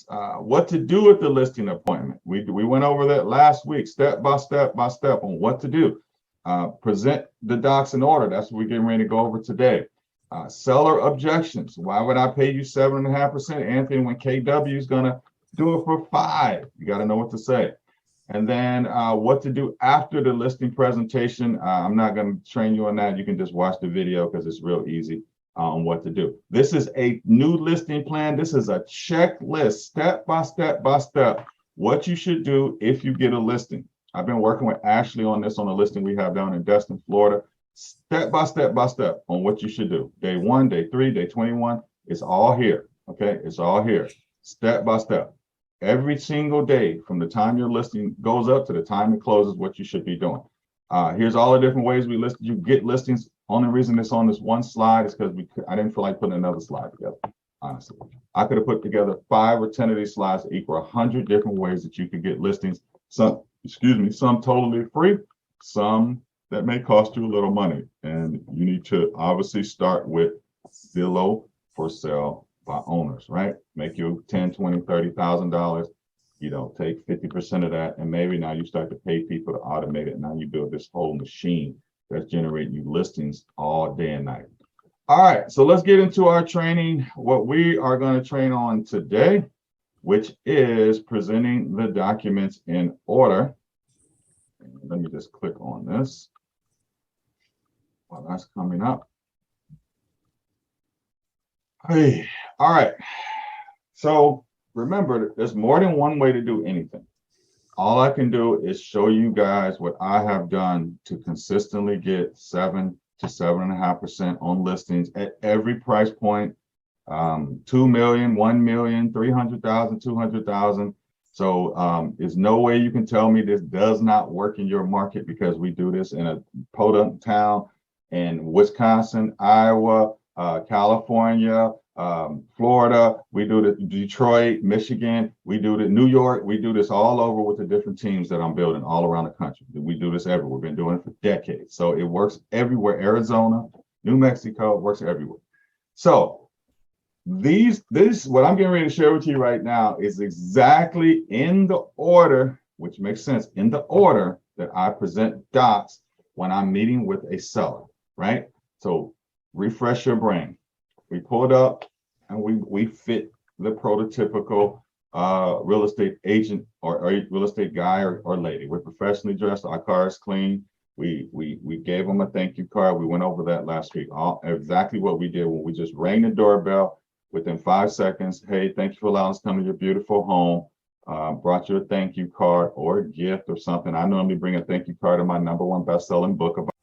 what to do at the listing appointment. We went over that last week, step by step on what to do. Present the docs in order. That's what we're getting ready to go over today. Seller objections. Why would I pay you 7.5%, Anthony, when KW is gonna do it for 5? You got to know what to say. And then what to do after the listing presentation. I'm not going to train you on that. You can just watch the video because it's real easy on what to do. This is a new listing plan. This is a checklist, step by step, what you should do if you get a listing. I've been working with Ashley on this on a listing we have down in Destin, Florida. Step by step on what you should do. Day 1, day 3, day 21. It's all here. Okay, it's all here. Step by step. Every single day from the time your listing goes up to the time it closes, what you should be doing. Here's all the different ways you get listings. Only reason it's on this one slide is because I didn't feel like putting another slide together, honestly. I could have put together 5 or 10 of these slides that equal 100 different ways that you could get listings. Some totally free, some that may cost you a little money. And you need to obviously start with Zillow for sale by owners, right? Make you $10, $20, $30,000. You know, take 50% of that, and maybe now you start to pay people to automate it. Now you build this whole machine that's generating you listings all day and night. All right, so let's get into our training. What we are going to train on today, which is presenting the documents in order. Let me just click on this while that's coming up. Hey, all right. So remember, there's more than one way to do anything. All I can do is show you guys what I have done to consistently get 7 to 7.5% on listings at every price point. 2 million, 1 million, 300,000, 200,000. So there's no way you can tell me this does not work in your market, because we do this in a podunk town in Wisconsin, Iowa, California, Florida. We do it in Detroit, Michigan. We do it in New York. We do this all over with the different teams that I'm building all around the country. We do this everywhere. We've been doing it for decades. So it works everywhere. Arizona, New Mexico, it works everywhere. So what I'm getting ready to share with you right now is exactly in the order, which makes sense, in the order that I present docs when I'm meeting with a seller, right? So refresh your brain. We pulled up and we fit the prototypical real estate agent or real estate guy or lady. We're professionally dressed. Our car is clean. We gave them a thank you card. We went over that last week. Exactly what we did when we just rang the doorbell within 5 seconds. Hey, thank you for allowing us to come to your beautiful home. Brought you a thank you card or a gift or something. I normally bring a thank you card of my #1 best-selling book about